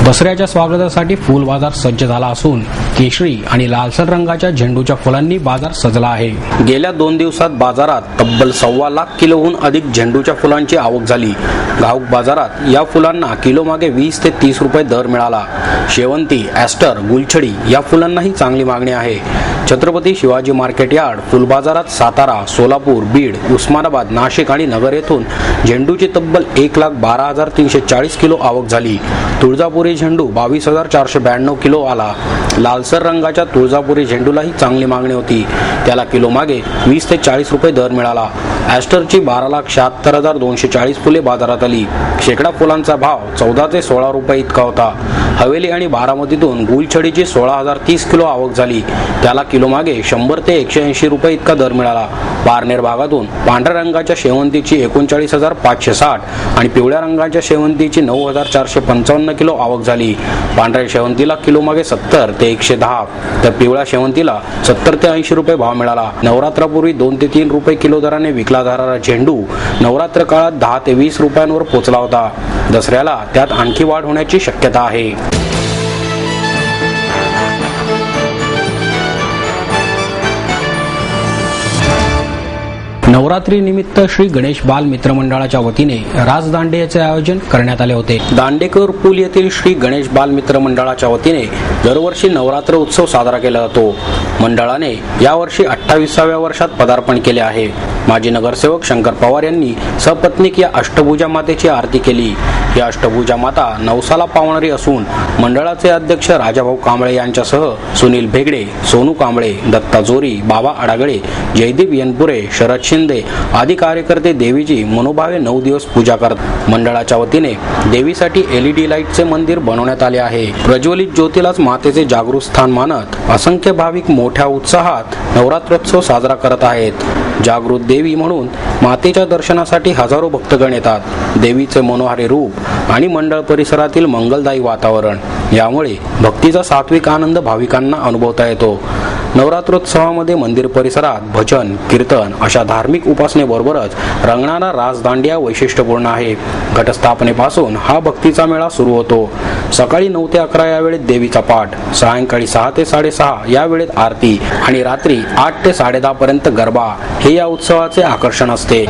दसऱ्याच्या स्वागतासाठी फुल बाजार सज्ज झाला असून केशरी आणि लालसर रंगाच्या झेंडूच्या फुलांनी बाजार सजला आहे। गेल्या 2 दिवसात बाजारात तब्बल 1.25 लाख किलोहून अधिक झेंडूच्या फुलांची आवक झाली। घाऊक बाजारात या फुलांना किलो मागे 20 ते 30 रुपये दर मिळाला। शेवंती, ॲस्टर, गुलछडी या फुलांनाही चांगली मागणी आहे। छत्रपती शिवाजी मार्केट यार्ड फुल बाजारात सातारा, सोलापूर, बीड, उस्मानाबाद, नाशिक आणि नगर येथून झेंडूची तब्बल 1,12,340 किलो आवक झाली। तुळजापुरी झेंडू 22,492 किलो आला। लालसर रंगाच्या तुळजापुरी झेंडूलाही चांगली मागणी होती, त्याला किलो मागे 20 ते 40 रुपये दर मिळाला। ॲस्टरची 12,76,240 फुले बाजारात आली। शेकडा फुलांचा भाव 14 ते 16 रुपये इतका होता। हवेली आणि बारामतीतून गुलछडीची 16,030 किलो आवक झाली, त्याला किलो मागे 100 ते 180 रुपये इतका दर मिळाला। पारनेर भागातून पांढऱ्या रंगाच्या शेवंतीची 39,560 आणि पिवळ्या रंगाच्या शेवंतीची 9,455 किलो आवक झाली। पांढऱ्या शेवंतीला किलो मागे 70 ते 110 तर पिवळ्या शेवंतीला 70 ते 80 रुपये भाव मिळाला। नवरात्रापूर्वी 2 ते 3 रुपये किलो दराने विकला जाणारा झेंडू नवरात्र काळात 10 ते 20 रुपयांवर पोहोचला होता। दसऱ्याला त्यात आणखी वाढ होण्याची शक्यता आहे। नवरात्री निमित्त श्री गणेश बाल मित्र मंडळाच्या वतीने रास दांडियाचे आयोजन करण्यात आले होते। दांडेकर पूल येथील श्री गणेश बाल मित्र मंडळाच्या वतीने दरवर्षी नवरात्र उत्सव साजरा केला जातो। मंडळाने यावर्षी 28व्या वर्षात पदार्पण केले आहे। माजी नगरसेवक शंकर पवार यांनी सपत्नीक या अष्टभुजा मातेची आरती केली। या अष्टभुजा माता नवसाला पावणारी असून मंडळाचे अध्यक्ष राजाभाऊ कांबळे यांच्यासह सुनील भेगडे, सोनू कांबळे, दत्ता जोरी, बाबा अडागळे, जयदीप यनपुरे, शरद शिंदे आदी कार्यकर्ते देवीची मनोभावे 9 दिवस पूजा करतात। मंडळाच्या वतीने देवीसाठी LED लाईटचे मंदिर बनवण्यात आले आहे। प्रज्वलित ज्योतीलाच मातेचे जागृत स्थान मानत असंख्य भाविक मोठ्या उत्साहात नवरात्रोत्सव साजरा करत आहेत। जागृत देवी म्हणून मातेच्या दर्शनासाठी हजारो भक्तगण येतात। देवीचे मनोहारी रूप आणि मंडळ परिसरातील मंगलदायी वातावरण यामुळे भक्तीचा सात्विक आनंद भाविकांना अनुभवता येतो। नवरात्रोत्सवामध्ये मंदिर परिसरात भजन, कीर्तन अशा धार्मिक उपासनेबरोबरच रंगणारा रास दांडिया वैशिष्ट्यपूर्ण आहे। घटस्थापनेपासून हा भक्तीचा मेळा सुरू होतो। सकाळी 9 ते 11 या वेळेत देवीचा पाठ, सायंकाळी 6 ते 6:30 या वेळेत आरती आणि रात्री 8 ते 10:30 पर्यंत गरबा हे या उत्सवाचे आकर्षण असते।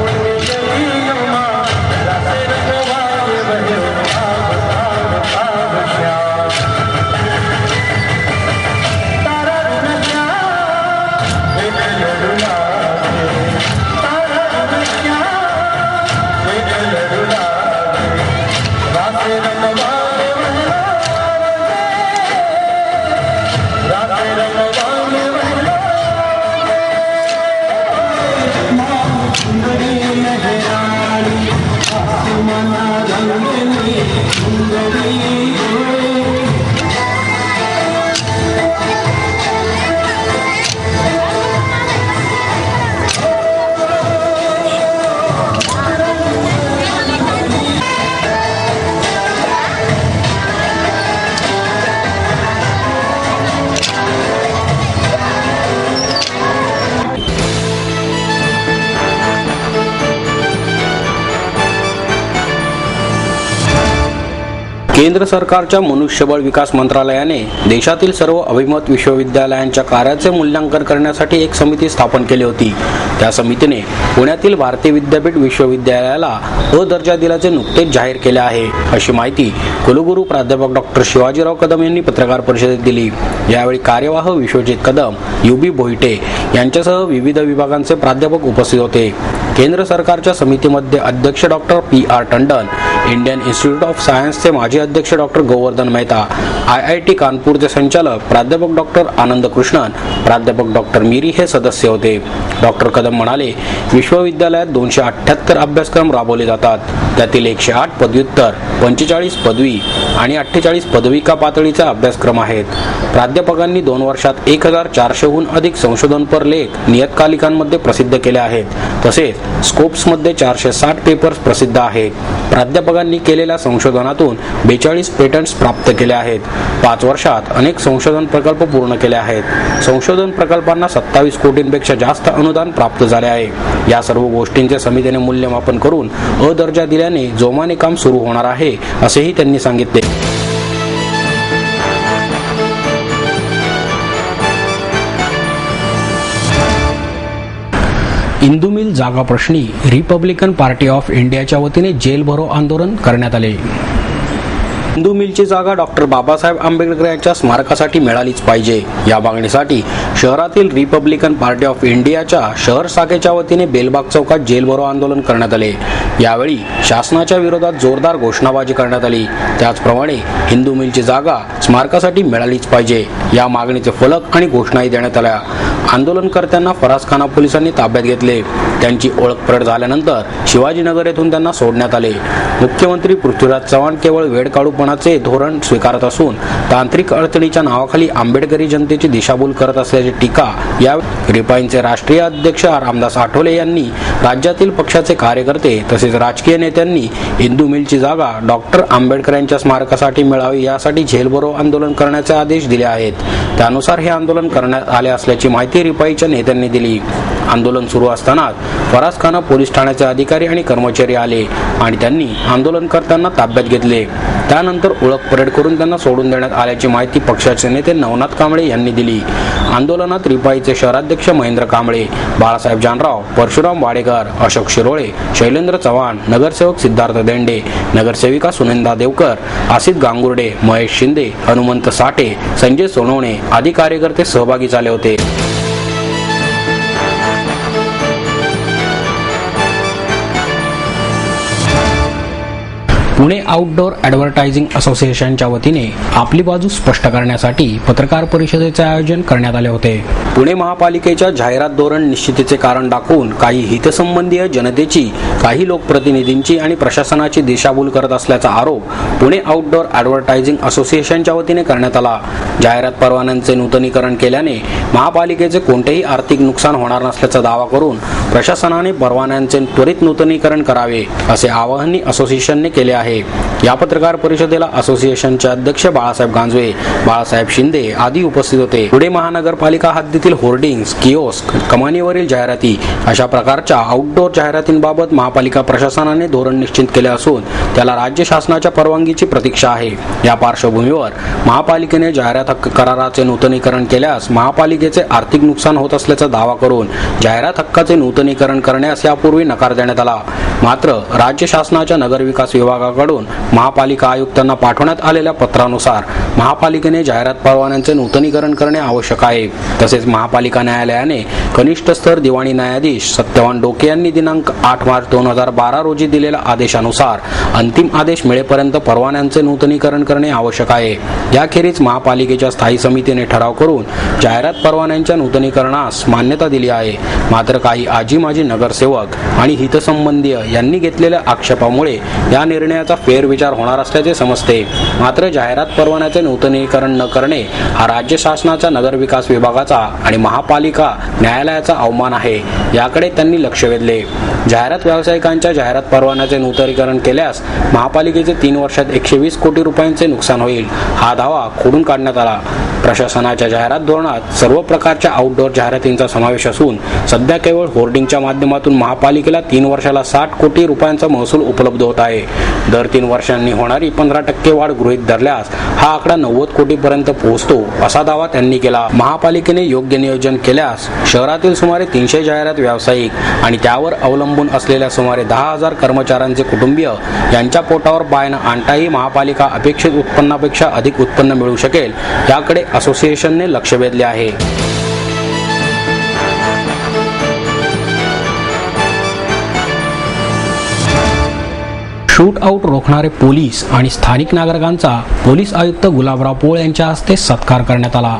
केंद्र सरकारच्या मनुष्यबळ विकास मंत्रालयाने देशातील सर्व अभिमत विश्वविद्यालयांच्या कार्याचे मूल्यांकन करण्यासाठी एक समिती स्थापन केली होती। त्या समितीने पुण्यातील भारतीय विद्यापीठ विश्वविद्यालयाला अ दर्जा दिल्याचे नुकतेच जाहीर केले आहे, अशी माहिती कुलगुरू प्राध्यापक डॉक्टर शिवाजीराव कदम यांनी पत्रकार परिषदेत दिली। यावेळी कार्यवाह विश्वजित कदम, UB भोईटे यांच्यासह विविध विभागांचे प्राध्यापक उपस्थित होते। केंद्र सरकारच्या समितीमध्ये अध्यक्ष doctor PR Tandon, Indian institute of सायन्सचे माजी अध्यक्ष डॉक्टर गोवर्धन मेहता, IIT कानपूरचे संचालक प्राध्यापक डॉक्टर आनंद कृष्णन, प्राध्यापक डॉक्टर मीरी हे सदस्य होते। डॉक्टर कदम म्हणाले, विश्वविद्यालयात 278 अभ्यासक्रम राबवले जातात, त्यातील 108 पदव्युत्तर, 45 पदवी आणि 48 पदविका पातळीचे अभ्यासक्रम आहेत। प्राध्यापकांनी 2 वर्षात 1400हून अधिक संशोधनपर लेख नियतकालिकांमध्ये प्रसिद्ध केले आहेत। तसेच स्कोप्समध्ये 460 पेपर्स प्रसिद्ध आहेत। प्राध्यापकांनी केलेल्या संशोधनातून 42 पेटंट्स प्राप्त केले आहेत। 5 वर्षात अनेक संशोधन प्रकल्प पूर्ण केले आहेत। संशोधन प्रकल्पांना 27 कोटींपेक्षा जास्त अनुदान प्राप्त झाले आहे। या सर्व गोष्टींचे समितीने मूल्यमापन करून अ दर्जा दिल्याने जोमाने काम सुरू होणार आहे, असेही त्यांनी सांगितले। इंदू मिल जागा प्रश्नी रिपब्लिकन पार्टी ऑफ इंडियाच्या वतीने जेल भरो आंदोलन करण्यात आले. इंदू मिलची जागा डॉक्टर बाबासाहेब आंबेडकर यांच्या स्मारकासाठी मिळालीच पाहिजे या मागणीसाठी शहरातील रिपब्लिकन पार्टी ऑफ इंडियाच्या शहर शाखेच्या वतीने बेलबाग चौकात जेल भरो आंदोलन करण्यात आले. यावेळी शासनाच्या विरोधात जोरदार घोषणाबाजी करण्यात आली. त्याचप्रमाणे इंदू मिलची जागा स्मारकासाठी मिळालीच पाहिजे या मागणीचे फलक आणि घोषणाही देण्यात आल्या. आंदोलनकर्त्यांना फरासखाना पोलिसांनी ताब्यात घेतले. त्यांची ओळख पडत झाल्यानंतर शिवाजीनगर येथून त्यांना सोडण्यात आले. मुख्यमंत्री पृथ्वीराज चव्हाण केवळ वेळकाढूपणाचे धोरण स्वीकारत असून तांत्रिक अडचणीच्या नावाखाली आंबेडकरी जनतेची दिशाभूल करत असल्याची टीका या रिपाईंचे राष्ट्रीय अध्यक्ष रामदास आठवले यांनी राज्यातील पक्षाचे कार्यकर्ते तसेच राजकीय नेत्यांनी इंदू मिलची जागा डॉक्टर आंबेडकर यांच्या स्मारकासाठी मिळावी यासाठी जेल भरो आंदोलन करण्याचे आदेश दिले आहेत. त्यानुसार हे आंदोलन करण्यात आले असल्याची माहिती रिपाईच्या नेत्यांनी दिली. आंदोलन सुरू असताना फरासखाना पोलीस ठाण्याचे अधिकारी आणि कर्मचारी आले आणि त्यांनी आंदोलनकर्त्यांना ताब्यात घेतले. त्यानंतर ओळख परेड करून त्यांना सोडून देण्यात आल्याची माहिती पक्षाचे नेते नवनाथ कांबळे यांनी दिली. आंदोलनात रिपाईचे शहराध्यक्ष महेंद्र कांबळे, बाळासाहेब जानराव, परशुराम वाडेकर, अशोक शिरोळे, शैलेंद्र चव्हाण, नगरसेवक सिद्धार्थ देंडे, नगरसेविका सुनंदा देवकर, आसिफ गांगुर्डे, महेश शिंदे, हनुमंत साठे, संजय सोनवणे आदी कार्यकर्ते सहभागी झाले होते. पुणे आउटडोर ॲडव्हर्टायझिंग असोसिएशनच्या वतीने आपली बाजू स्पष्ट करण्यासाठी पत्रकार परिषदेचे आयोजन करण्यात आले होते. पुणे महापालिकेच्या जाहिरात धोरण निश्चितीचे कारण दाखवून काही हितसंबंधीय जनतेची, काही लोकप्रतिनिधींची आणि प्रशासनाची दिशाभूल करत असल्याचा आरोप पुणे आउटडोर ॲडव्हर्टायझिंग असोसिएशनच्या वतीने करण्यात आला. जाहिरात परवान्यांचे नूतनीकरण केल्याने महापालिकेचे कोणतेही आर्थिक नुकसान होणार नसल्याचा दावा करून प्रशासनाने परवान्यांचे त्वरित नूतनीकरण करावे असे आवाहनही असोसिएशनने केले आहे. या पत्रकार परिषदेला असोसिएशनचे अध्यक्ष बाळासाहेब गांजवे, बाळासाहेब शिंदे आदी उपस्थित होते. पुणे महानगरपालिका हद्दीतील होर्डिंग्स, किओस्क, कमानीवरील जाहिराती अशा प्रकारच्या आउटडोर जाहिरातींबाबत महापालिका प्रशासनाने धोरण निश्चित केले असून त्याला राज्य शासनाच्या परवानगीची प्रतीक्षा आहे. या पार्श्वभूमीवर महापालिकेने जाहिरात हक्क कराराचे नूतनीकरण केल्यास महापालिकेचे आर्थिक नुकसान होत असल्याचा दावा करून जाहिरात हक्काचे नूतनीकरण करण्यास यापूर्वी नकार देण्यात आला. मात्र राज्य शासनाच्या नगरविकास विभागाकडून महापालिका आयुक्तांना पाठवण्यात आलेल्या पत्रानुसार महापालिकेने जाहिरात परवान्यांचे नूतनीकरण करणे आवश्यक आहे. तसेच महापालिका न्यायालयाने कनिष्ठ स्तर दिवाणी न्यायाधीश सत्यवान डोके यांनी दिनांक 8 मार्च 2012 रोजी दिलेल्या आदेशानुसार अंतिम आदेश मिळेपर्यंत परवान्यांचे नूतनीकरण करणे आवश्यक आहे. याखेरीज महापालिकेच्या स्थायी समितीने ठराव करून जाहिरात परवान्यांच्या नूतनीकरणास मान्यता दिली आहे. मात्र काही आजी माजी नगरसेवक आणि हितसंबंधीय यांनी घेतलेल्या आक्षेपामुळे या निर्णयाचा फेरविचार होणार असल्याचे समजते. मात्र जाहिरात परवान्याचे नूतनीकरण न करणे हा राज्य शासनाच्या नगरविकास विभागाचा आणि महापालिका न्यायालयाचा अवमान आहे. याकडे त्यांनी लक्ष वेधले. जाहिरात व्यावसायिकांच्या जाहिरात परवान्याचे नूतनीकरण केल्यास महापालिकेचे 3 वर्षात 120 कोटी रुपयांचे नुकसान होईल. हा दावा खोडून काढण्यात आला. प्रशासनाच्या जाहिरात धोरणात सर्व प्रकारच्या आउटडोर जाहिरातींचा समावेश असून सध्या केवळ होर्डिंगच्या माध्यमातून महापालिकेला 3 वर्षाला 60 कोटी रुपयांचा महसूल उपलब्ध होत आहे. दर 3 वर्षांनी होणारी 15% वाढ गृहीत धरल्यास हा आकडा 90 कोटीपर्यंत पोहोचतो असा दावा त्यांनी केला. महापालिकेने योग्य नियोजन केल्यास शहरातील सुमारे 300 जाहिरात व्यावसायिक आणि त्यावर अवलंबून असलेल्या सुमारे 10,000 कर्मचाऱ्यांचे कुटुंबीय यांच्या पोटावर पाय न आणताही महापालिका अपेक्षित उत्पन्नापेक्षा अधिक उत्पन्न मिळू शकेल याकडे असोसिएशनने लक्ष वेधले आहे. शूट आउट रोखणारे पोलीस आणि स्थानिक नागरिकांचा पोलीस आयुक्त गुलाबराव पोळ यांच्या हस्ते सत्कार करण्यात आला.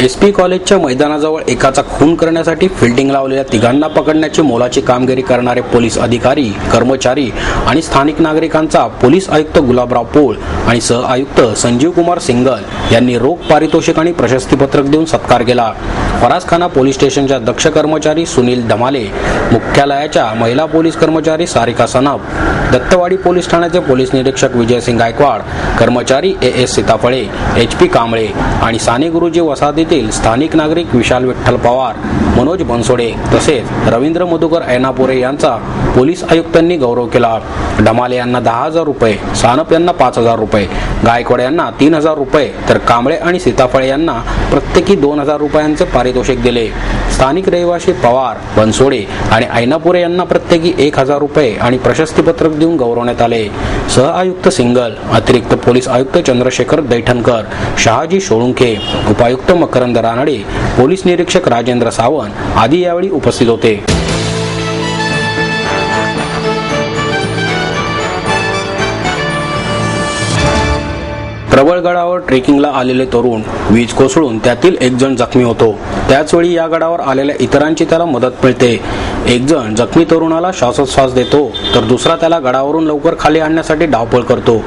SP कॉलेजच्या मैदानाजवळ एकाचा खून करण्यासाठी फिल्डिंग लावलेल्या तिघांना पकडण्याची मोलाची कामगिरी करणारे पोलीस अधिकारी, कर्मचारी आणि स्थानिक नागरिकांचा पोलीस आयुक्त गुलाबराव पोळ आणि सह आयुक्त संजीव कुमार सिंगल यांनी रोख पारितोषिक आणि प्रशस्तीपत्रक देऊन सत्कार केला. फरासखाना पोलीस स्टेशनच्या दक्ष कर्मचारी सुनील धमाले, मुख्यालयाच्या महिला पोलीस कर्मचारी सारिका सनप, दत्तवाडी पोलीस ठाण्याचे पोलीस निरीक्षक विजयसिंग गायकवाड, कर्मचारी AS सीताफळे, HP कांबळे आणि साने गुरुजी वसाहतीतील स्थानिक नागरिक विशाल विठ्ठल पवार, मनोज बनसोडे तसेच रवींद्र मधुकर ऐनापुरे यांचा पोलीस आयुक्तांनी गौरव केला. ढमाले यांना 10,000 रुपये, सानप यांना 5,000 रुपये, गायकवाड यांना 3,000 रुपये तर कांबळे आणि सीताफळे यांना प्रत्येकी 2,000 रुपयांचे पारितोषिक दिले. स्थानिक रहिवासी पवार, बनसोडे आणि ऐनापुरे यांना प्रत्येकी 1,000 रुपये आणि प्रशस्तीपत्रक देऊन गौरवण्यात आले. सहआयुक्त सिंगल, अतिरिक्त पोलीस आयुक्त चंद्रशेखर दैठणकर, शहाजी सोळुंखे, उपायुक्त मकरंद रानडे, पोलीस निरीक्षक राजेंद्र सावंत आदी यावेळी उपस्थित होते. प्रबळगडावर ट्रेकिंगला आलेले तरुण वीज कोसळून त्यातील एक जण जखमी होतो. त्याचवेळी या गडावर आलेल्या इतरांची त्याला मदत मिळते. एक जण जखमी तरुणाला श्वासोच्छ्वास देतो तर दुसरा त्याला गडावरून लवकर खाली आणण्यासाठी धावपळ करतो.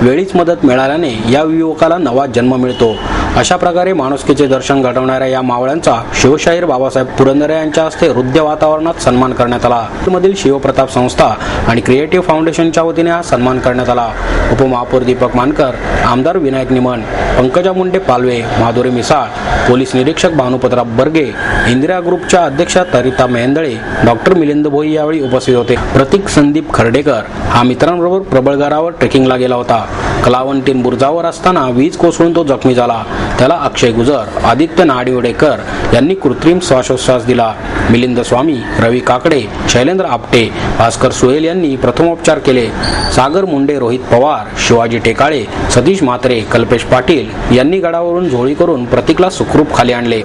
वेळीच मदत मिळाल्याने या युवकाला नवा जन्म मिळतो. अशा प्रकारे माणुसकीचे दर्शन घडवणाऱ्या या मावळ्यांचा शिवशाहीर बाबासाहेब पुरंदरे यांच्या हस्ते हृदय वातावरणात सन्मान करण्यात आला. मधील शिवप्रताप संस्था आणि क्रिएटिव्ह फाउंडेशनच्या वतीने हा सन्मान करण्यात आला. उपमहापौर दीपक मानकर, आमदार विनायक निमन, पंकजा मुंडे पालवे, माधुरी मिसाळ, पोलीस निरीक्षक भानुपतराव बर्गे, इंदिरा ग्रुपच्या अध्यक्षा तरिता मेहेंदळे, डॉक्टर मिलिंद भोई यावेळी उपस्थित होते. प्रतीक संदीप खर्डेकर हा मित्रांबरोबर प्रबळगडावर ट्रेकिंगला गेला होता. कलावंतीन बुर्जावर असताना वीज कोसळून तो जखमी झाला. त्याला अक्षय गुजर, आदित्य नाडिवडेकर यांनी कृत्रिम श्वासोच्छ्वास दिला. मिलिंद स्वामी, रवी काकडे, शैलेंद्र आपटे, भास्कर सुहेल यांनी प्रथमोपचार केले. सागर मुंडे, रोहित पवार, शिवाजी टेकाळे, सतीश म्हात्रे, कल्पेश पाटील यांनी गडावरून झोळी करून प्रतीकला सुखरूप खाली आणले.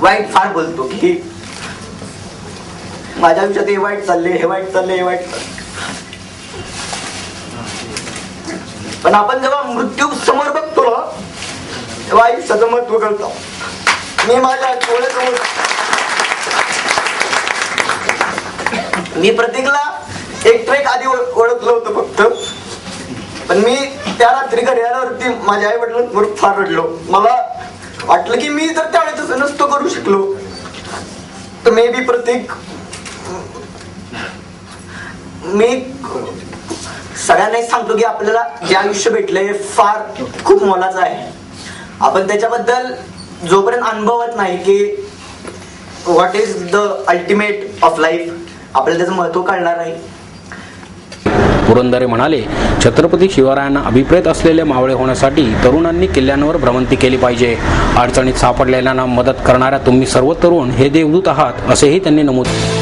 वाईट फार बोलतो की माझ्या आयुष्यात हे वाईट चालले, हे वाईट चालले, हे वाईट चालले. पण आपण जेव्हा मृत्यू समोर बघतो ना तेव्हा आयुष्याचं महत्व कळतं. मी माझ्या डोळ्यासमोर मी प्रतीकला एक ट्रेक आधी ओळखलं होतं फक्त, पण मी त्या रात्री घरी आल्यावरती माझ्या आई वडिलांवर फार रडलो. मला वाटलं की मी जर त्यावेळेस तसं नसतो करू शकलो तर मे बी प्रतीक. मी सगळ्यांनाच सांगतो की आपल्याला जे आयुष्य भेटलंय फार खूप मोलाचं आहे. आपण त्याच्याबद्दल जोपर्यंत अनुभवत नाही की what is the ultimate of life, आपल्याला त्याचं महत्व कळणार नाही. पुरंदरे म्हणाले, छत्रपती शिवरायांना अभिप्रेत असलेले मावळे होण्यासाठी तरुणांनी किल्ल्यांवर भ्रमंती केली पाहिजे. अडचणीत सापडलेल्यांना मदत करणाऱ्या तुम्ही सर्व तरुण हे देवदूत आहात असेही त्यांनी नमूद केले.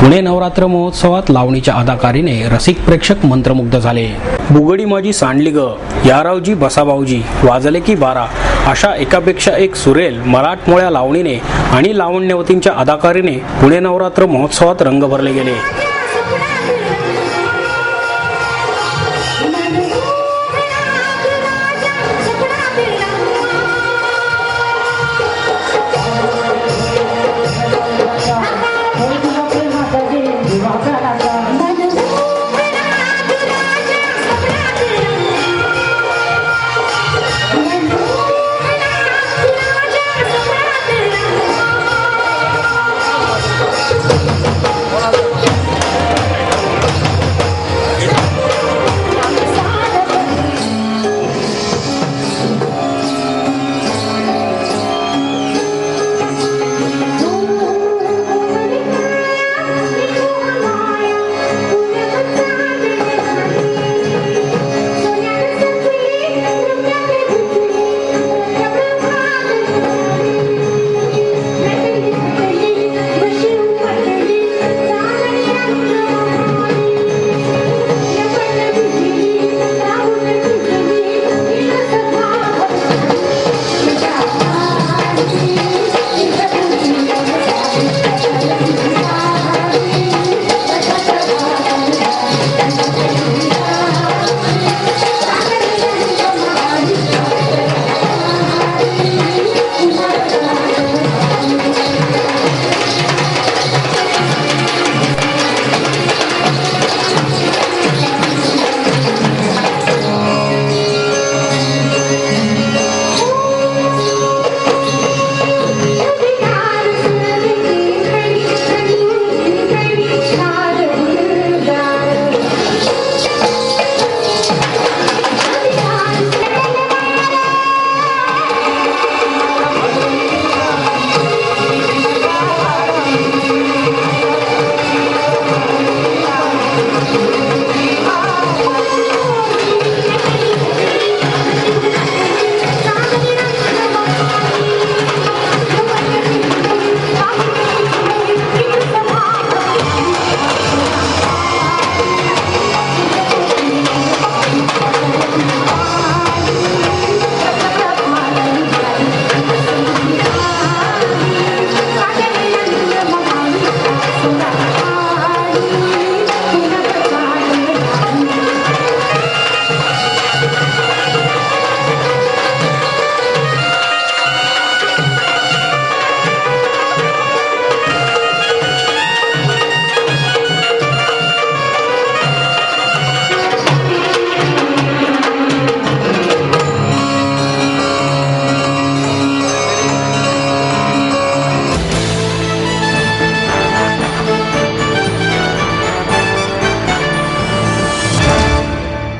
पुणे नवरात्र महोत्सवात लावणीच्या अदाकारीने रसिक प्रेक्षक मंत्रमुग्ध झाले. बुगडी माझी सांडली ग, यारावजी बसाभाऊजी, वाजले की बारा अशा एकापेक्षा एक सुरेल मराठमोळ्या लावणीने आणि लावण्यवतींच्या अदाकारीने पुणे नवरात्र महोत्सवात रंग भरले गेले.